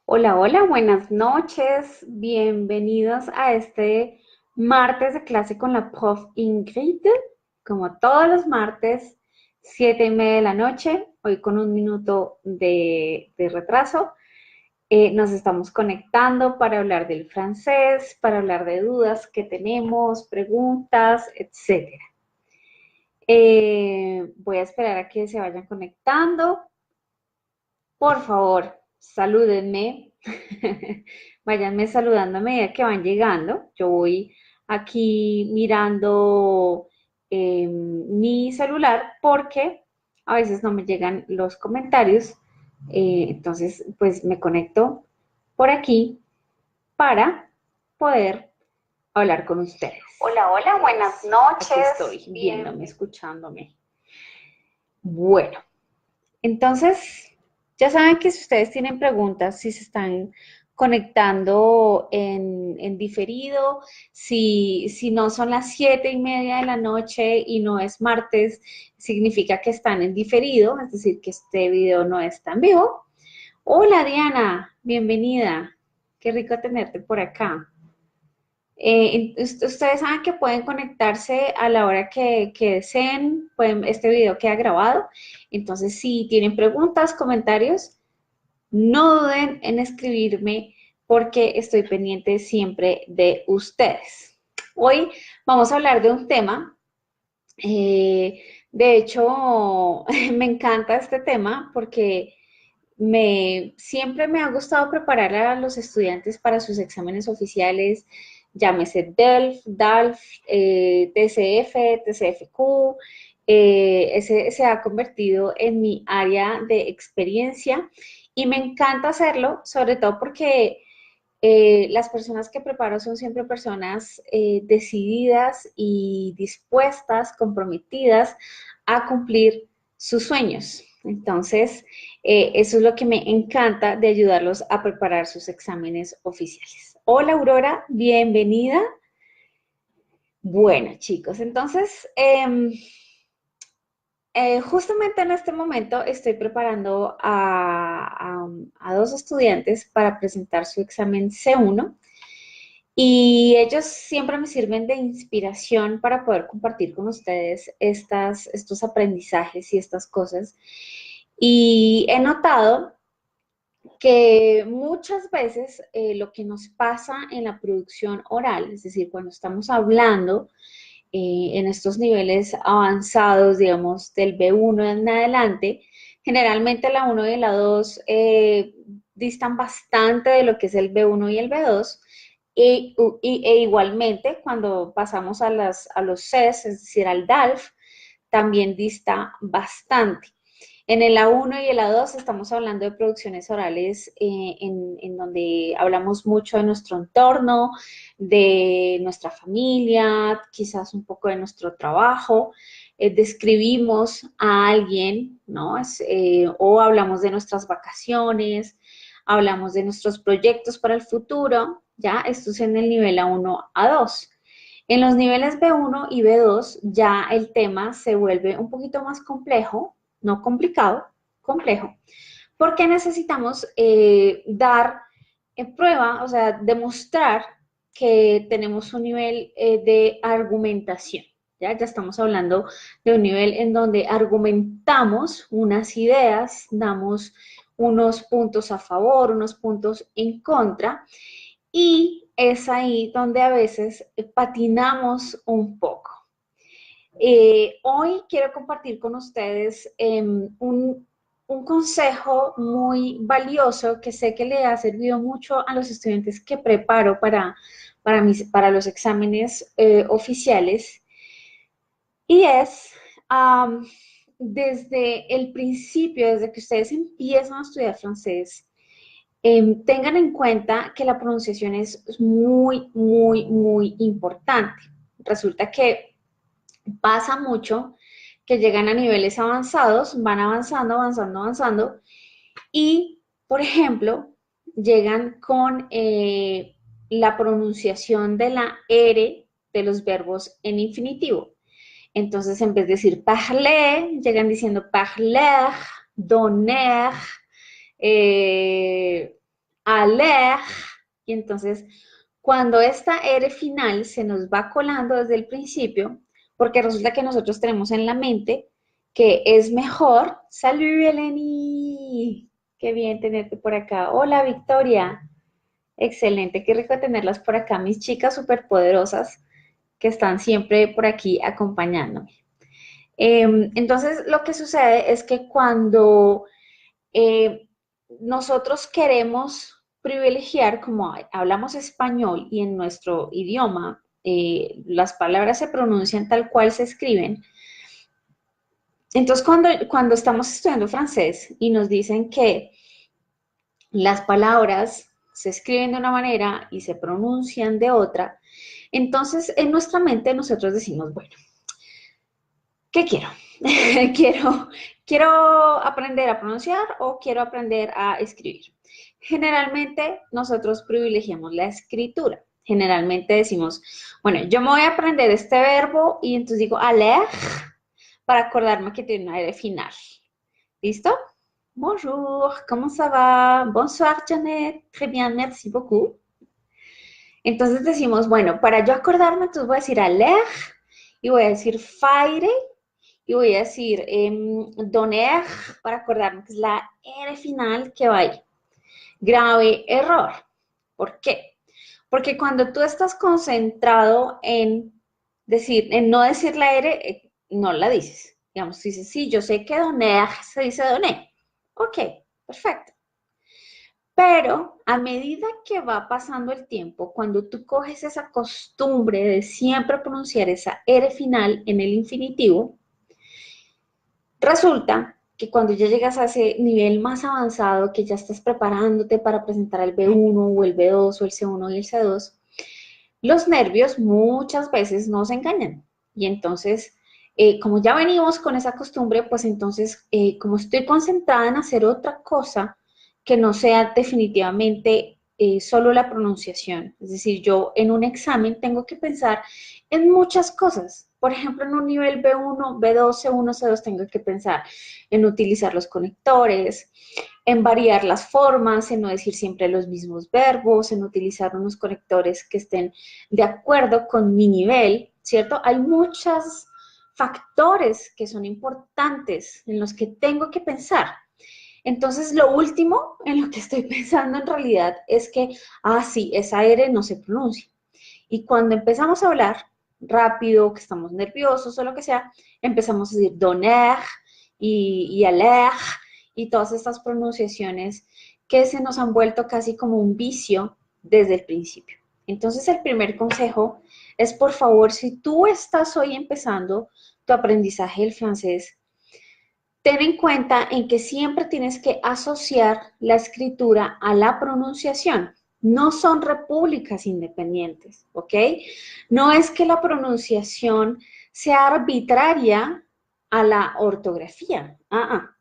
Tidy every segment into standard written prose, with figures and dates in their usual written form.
Hola, hola, buenas noches. Bienvenidos a este martes de clase con la prof Ingrid. Como todos los martes, 7:30 de la noche, hoy con un minuto de retraso. Nos estamos conectando para hablar del francés, para hablar de dudas que tenemos, preguntas, etcétera. Voy a esperar a que se vayan conectando. Por favor, salúdenme. Váyanme saludando a medida que van llegando. Yo voy aquí mirando mi celular porque a veces no me llegan los comentarios. Entonces, pues me conecto por aquí para poder hablar con ustedes. Hola, hola, buenas Aquí noches. estoy Bien. viéndome, escuchándome. Bueno, entonces, ya saben que si ustedes tienen preguntas, si se están conectando en diferido, si no son las 7:30 de la noche y no es martes, significa que están en diferido, es decir, que este video no está en vivo. Hola Diana, bienvenida. Qué rico tenerte por acá. Ustedes saben que pueden conectarse a la hora que deseen, este video queda grabado, entonces si tienen preguntas, comentarios, no duden en escribirme porque estoy pendiente siempre de ustedes. Hoy vamos a hablar de un tema, de hecho me encanta este tema porque siempre me ha gustado preparar a los estudiantes para sus exámenes oficiales, llámese DELF, DALF, TCF, TCFQ. Ese se ha convertido en mi área de experiencia y me encanta hacerlo, sobre todo porque las personas que preparo son siempre personas decididas y dispuestas, comprometidas a cumplir sus sueños. Entonces, eso es lo que me encanta de ayudarlos a preparar sus exámenes oficiales. Hola Aurora, bienvenida. Bueno, chicos, entonces, justamente en este momento estoy preparando a dos estudiantes para presentar su examen C1 y ellos siempre me sirven de inspiración para poder compartir con ustedes estos aprendizajes y estas cosas. Y he notado que muchas veces lo que nos pasa en la producción oral, es decir, cuando estamos hablando en estos niveles avanzados, digamos, del B1 en adelante, generalmente la uno y la 2 distan bastante de lo que es el B1 y el B2. E igualmente, cuando pasamos a los Cs, es decir, al DALF, también dista bastante. En el A1 y el A2 estamos hablando de producciones orales en donde hablamos mucho de nuestro entorno, de nuestra familia, quizás un poco de nuestro trabajo, describimos a alguien, ¿no? O hablamos de nuestras vacaciones, hablamos de nuestros proyectos para el futuro, ¿ya? Esto es en el nivel A1, A2. En los niveles B1 y B2 ya el tema se vuelve un poquito más complejo, no complicado, complejo, porque necesitamos dar en prueba, o sea, demostrar que tenemos un nivel de argumentación. Ya estamos hablando de un nivel en donde argumentamos unas ideas, damos unos puntos a favor, unos puntos en contra, y es ahí donde a veces patinamos un poco. Hoy quiero compartir con ustedes un consejo muy valioso que sé que le ha servido mucho a los estudiantes que preparo para los exámenes oficiales y es desde el principio, desde que ustedes empiezan a estudiar francés, tengan en cuenta que la pronunciación es muy, muy, muy importante. Resulta que pasa mucho que llegan a niveles avanzados, van avanzando, avanzando, avanzando, y, por ejemplo, llegan con la pronunciación de la R de los verbos en infinitivo. Entonces, en vez de decir parler, llegan diciendo parler, donner, eh, aller, y entonces cuando esta R final se nos va colando desde el principio, porque resulta que nosotros tenemos en la mente que es mejor. Salud, Eleni. Qué bien tenerte por acá. Hola, Victoria. Excelente, qué rico tenerlas por acá, mis chicas superpoderosas que están siempre por aquí acompañándome. Entonces, lo que sucede es que cuando eh, nosotros queremos privilegiar, como hablamos español y en nuestro idioma las palabras se pronuncian tal cual se escriben, entonces cuando estamos estudiando francés y nos dicen que las palabras se escriben de una manera y se pronuncian de otra, entonces en nuestra mente nosotros decimos, bueno, ¿qué quiero? quiero, quiero aprender a pronunciar o quiero aprender a escribir. Generalmente nosotros privilegiamos la escritura. Generalmente decimos, bueno, yo me voy a aprender este verbo y entonces digo aller para acordarme que tiene una R final. ¿Listo? Bonjour, comment ça va? Bonsoir, Janet. Très bien, merci beaucoup. Entonces decimos, bueno, para yo acordarme, entonces voy a decir aller y voy a decir faire y voy a decir donner para acordarme que es la R final que va ahí. Grave error. ¿Por qué? Porque cuando tú estás concentrado en decir, en no decir la R, no la dices. Digamos, dices, sí, yo sé que donner se dice donner. Ok, perfecto. Pero a medida que va pasando el tiempo, cuando tú coges esa costumbre de siempre pronunciar esa R final en el infinitivo, resulta que cuando ya llegas a ese nivel más avanzado, que ya estás preparándote para presentar el B1 o el B2 o el C1 y el C2, los nervios muchas veces nos engañan. Y entonces, como ya venimos con esa costumbre, pues entonces, como estoy concentrada en hacer otra cosa que no sea definitivamente solo la pronunciación, es decir, yo en un examen tengo que pensar en muchas cosas. Por ejemplo, en un nivel B1, B2, C1, C2, tengo que pensar en utilizar los conectores, en variar las formas, en no decir siempre los mismos verbos, en utilizar unos conectores que estén de acuerdo con mi nivel, ¿cierto? Hay muchos factores que son importantes en los que tengo que pensar. Entonces, lo último en lo que estoy pensando en realidad es que, sí, esa R no se pronuncia. Y cuando empezamos a hablar rápido, que estamos nerviosos o lo que sea, empezamos a decir donner y aller y todas estas pronunciaciones que se nos han vuelto casi como un vicio desde el principio. Entonces, el primer consejo es, por favor, si tú estás hoy empezando tu aprendizaje del francés, ten en cuenta en que siempre tienes que asociar la escritura a la pronunciación. No son repúblicas independientes, ¿ok? No es que la pronunciación sea arbitraria a la ortografía.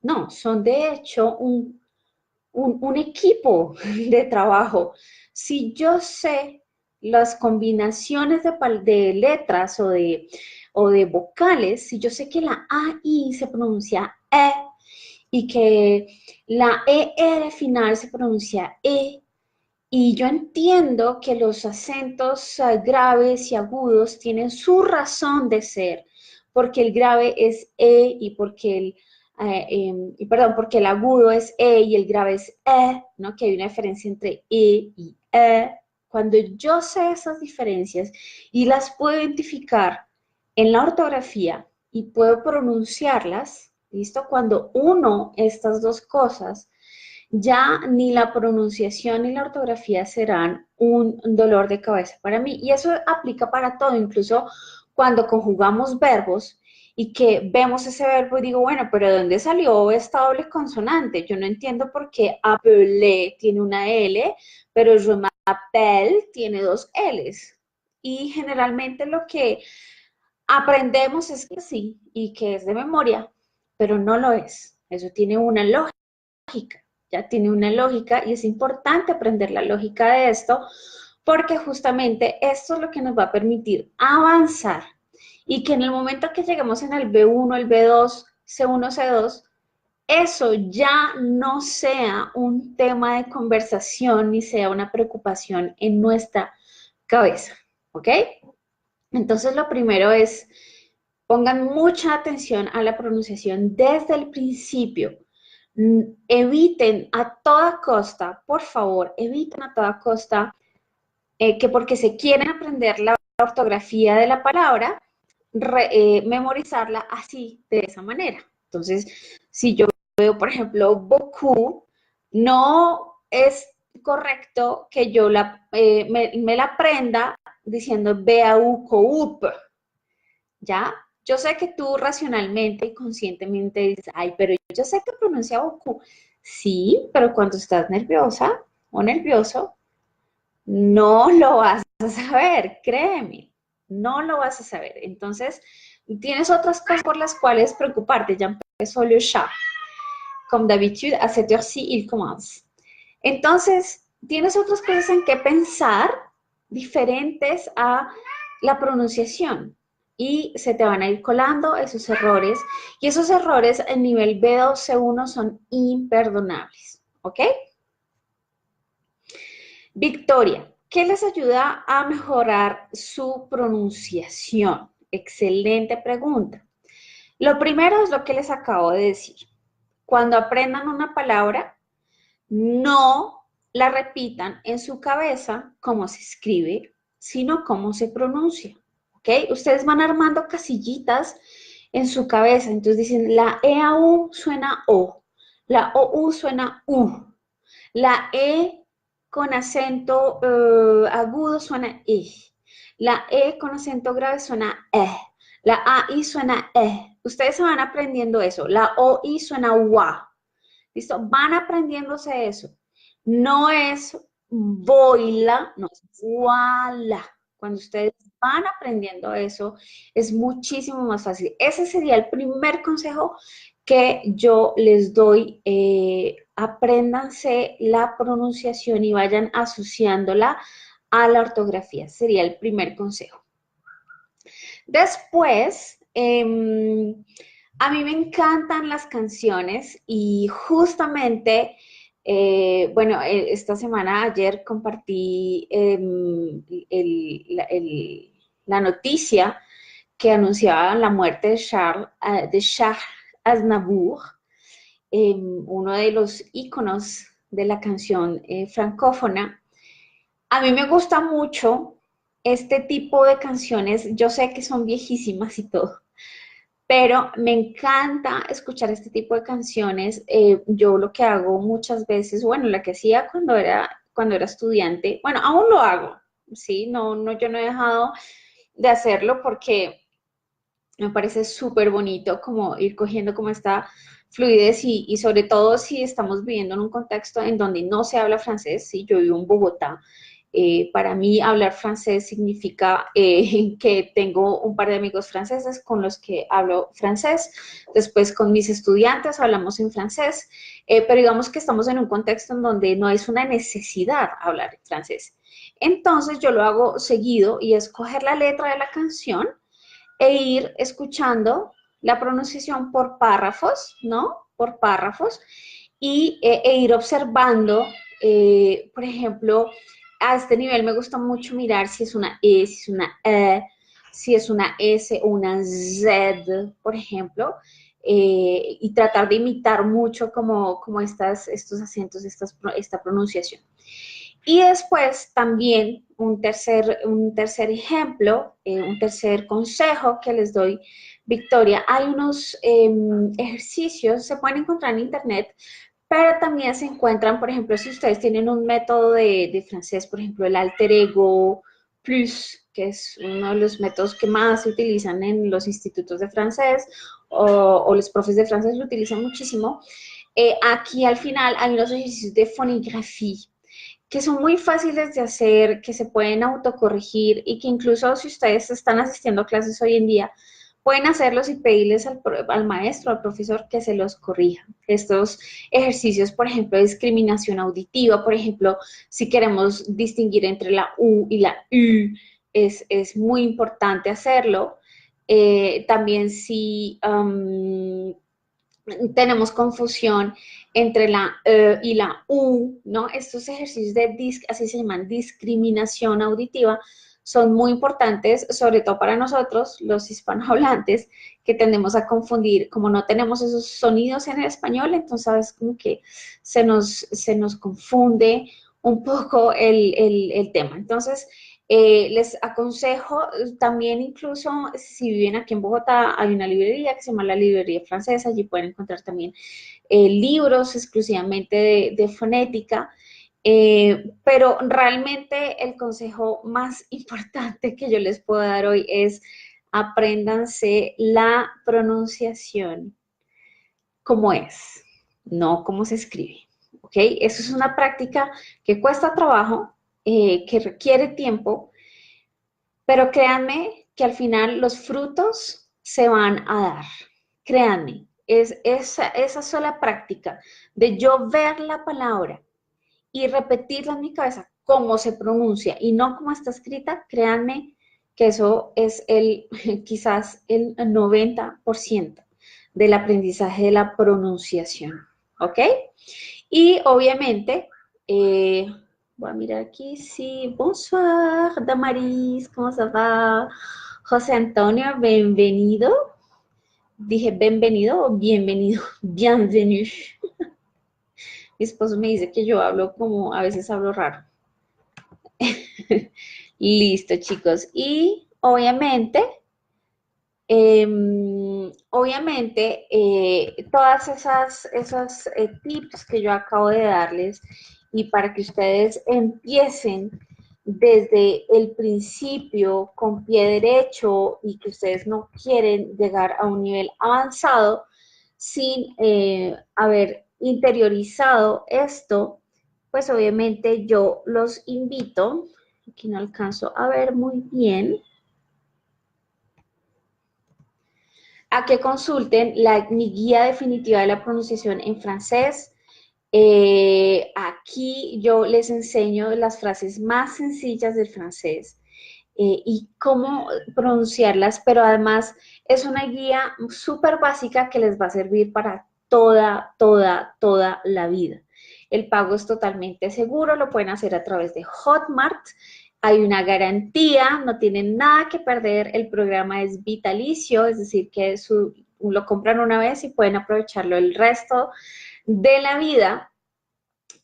No, son de hecho un equipo de trabajo. Si yo sé las combinaciones de letras o de vocales, si yo sé que la AI se pronuncia E y que la ER final se pronuncia E, y yo entiendo que los acentos graves y agudos tienen su razón de ser, porque el grave es E y porque el agudo es E y el grave es E, ¿no? Que hay una diferencia entre E y E. Cuando yo sé esas diferencias y las puedo identificar en la ortografía y puedo pronunciarlas, ¿listo? Cuando uno estas dos cosas, ya ni la pronunciación ni la ortografía serán un dolor de cabeza para mí. Y eso aplica para todo, incluso cuando conjugamos verbos y que vemos ese verbo y digo, bueno, pero ¿de dónde salió esta doble consonante? Yo no entiendo por qué appeler tiene una L, pero je m'appelle tiene dos Ls. Y generalmente lo que aprendemos es que sí y que es de memoria, pero no lo es. Eso tiene una lógica, ya tiene una lógica y es importante aprender la lógica de esto porque justamente esto es lo que nos va a permitir avanzar y que en el momento que lleguemos en el B1, el B2, C1, C2, eso ya no sea un tema de conversación ni sea una preocupación en nuestra cabeza, ¿ok? Entonces lo primero es, pongan mucha atención a la pronunciación desde el principio. Eviten a toda costa, por favor, eviten a toda costa que porque se quieren aprender la ortografía de la palabra, memorizarla así, de esa manera. Entonces, si yo veo, por ejemplo, beaucoup, no es correcto que yo me la aprenda diciendo beaucoup, ¿ya? Yo sé que tú racionalmente y conscientemente dices, ay, pero yo sé que pronuncia beaucoup. Sí, pero cuando estás nerviosa o nervioso, no lo vas a saber, créeme, no lo vas a saber. Entonces, tienes otras cosas por las cuales preocuparte. Ya empezó le chat. Comme d'habitude, à cette heure-ci, il commence. Entonces, tienes otras cosas en que pensar diferentes a la pronunciación y se te van a ir colando esos errores y esos errores en nivel B2, C1 son imperdonables, ¿ok? Victoria, ¿qué les ayuda a mejorar su pronunciación? Excelente pregunta. Lo primero es lo que les acabo de decir. Cuando aprendan una palabra, no la repitan en su cabeza como se escribe, sino cómo se pronuncia. ¿Ok? Ustedes van armando casillitas en su cabeza. Entonces dicen, la EAU suena O, la OU suena U, la E con acento agudo suena I. La E con acento grave suena E. La AI suena E. Ustedes se van aprendiendo eso. La OI suena WA. ¿Listo? Van aprendiéndose eso. No es boila, no es voila. Cuando ustedes van aprendiendo eso, es muchísimo más fácil. Ese sería el primer consejo que yo les doy. Apréndanse la pronunciación y vayan asociándola a la ortografía. Sería el primer consejo. Después, a mí me encantan las canciones y justamente, bueno, esta semana, ayer compartí la noticia que anunciaba la muerte de Charles Aznavour, uno de los íconos de la canción francófona. A mí me gusta mucho este tipo de canciones. Yo sé que son viejísimas y todo, pero me encanta escuchar este tipo de canciones. Yo lo que hago muchas veces, bueno, lo que hacía cuando era estudiante, bueno, aún lo hago, ¿sí? No, no, yo no he dejado de hacerlo porque me parece súper bonito como ir cogiendo como esta fluidez y sobre todo si estamos viviendo en un contexto en donde no se habla francés, ¿sí? Yo vivo en Bogotá. Para mí hablar francés significa que tengo un par de amigos franceses con los que hablo francés. Después con mis estudiantes hablamos en francés, pero digamos que estamos en un contexto en donde no es una necesidad hablar francés. Entonces yo lo hago seguido y es coger la letra de la canción e ir escuchando la pronunciación por párrafos, ¿no? Por párrafos e ir observando, por ejemplo, a este nivel me gusta mucho mirar si es una E, si es una E, si es una S o una Z, por ejemplo, y tratar de imitar mucho como estos acentos, esta pronunciación. Y después también un tercer ejemplo, un tercer consejo que les doy, Victoria, hay unos ejercicios, se pueden encontrar en internet, pero también se encuentran, por ejemplo, si ustedes tienen un método de francés, por ejemplo, el alter ego plus, que es uno de los métodos que más se utilizan en los institutos de francés o los profes de francés lo utilizan muchísimo. Aquí al final hay unos ejercicios de fonigrafía que son muy fáciles de hacer, que se pueden autocorregir y que incluso si ustedes están asistiendo a clases hoy en día, pueden hacerlos y pedirles al maestro, al profesor que se los corrija. Estos ejercicios, por ejemplo, de discriminación auditiva, por ejemplo, si queremos distinguir entre la U y la U, es muy importante hacerlo. También si tenemos confusión entre la y la U, ¿no? Estos ejercicios de, así se llaman, discriminación auditiva, son muy importantes, sobre todo para nosotros, los hispanohablantes, que tendemos a confundir, como no tenemos esos sonidos en el español, entonces, ¿sabes? Como que se nos confunde un poco el tema. Entonces, les aconsejo también, incluso si viven aquí en Bogotá, hay una librería que se llama la Librería Francesa, allí pueden encontrar también libros exclusivamente de fonética, pero realmente el consejo más importante que yo les puedo dar hoy es apréndanse la pronunciación como es, no como se escribe. ¿Ok? Eso es una práctica que cuesta trabajo, que requiere tiempo, pero créanme que al final los frutos se van a dar. Créanme, es esa sola práctica de yo ver la palabra y repetirla en mi cabeza cómo se pronuncia y no cómo está escrita, créanme que eso es quizás el 90% del aprendizaje de la pronunciación. ¿Ok? Y obviamente, voy a mirar aquí, sí, bonsoir, Damaris, ¿cómo se va? José Antonio, bienvenido. Dije bienvenido o bienvenido, bienvenue. Mi esposo me dice que yo hablo como, a veces hablo raro. Listo, chicos. Y todas esas tips que yo acabo de darles y para que ustedes empiecen desde el principio con pie derecho y que ustedes no quieren llegar a un nivel avanzado sin haber interiorizado esto, pues obviamente yo los invito, aquí no alcanzo a ver muy bien, a que consulten mi guía definitiva de la pronunciación en francés. Aquí yo les enseño las frases más sencillas del francés y cómo pronunciarlas, pero además es una guía súper básica que les va a servir para toda la vida. El pago es totalmente seguro, lo pueden hacer a través de Hotmart. Hay una garantía, no tienen nada que perder, el programa es vitalicio, es decir, que lo compran una vez y pueden aprovecharlo el resto de la vida.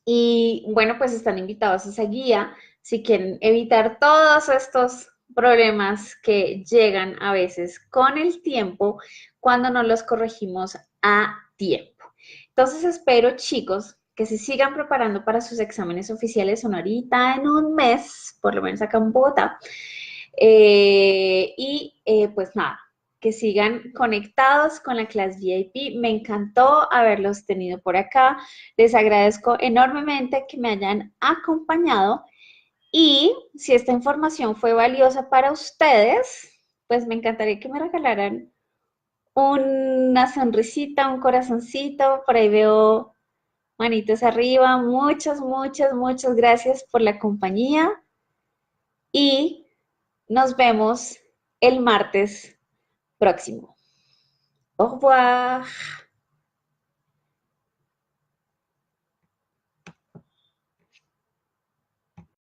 Y bueno, pues están invitados a esa guía si quieren evitar todos estos problemas que llegan a veces con el tiempo cuando no los corregimos a tiempo. Entonces espero, chicos, que se sigan preparando para sus exámenes oficiales. Son ahorita en un mes, por lo menos acá en Bogotá. Pues nada, que sigan conectados con la clase VIP. Me encantó haberlos tenido por acá. Les agradezco enormemente que me hayan acompañado y si esta información fue valiosa para ustedes, pues me encantaría que me regalaran una sonrisita, un corazoncito. Por ahí veo manitos arriba. Muchas gracias por la compañía y nos vemos el martes próximo. Au revoir.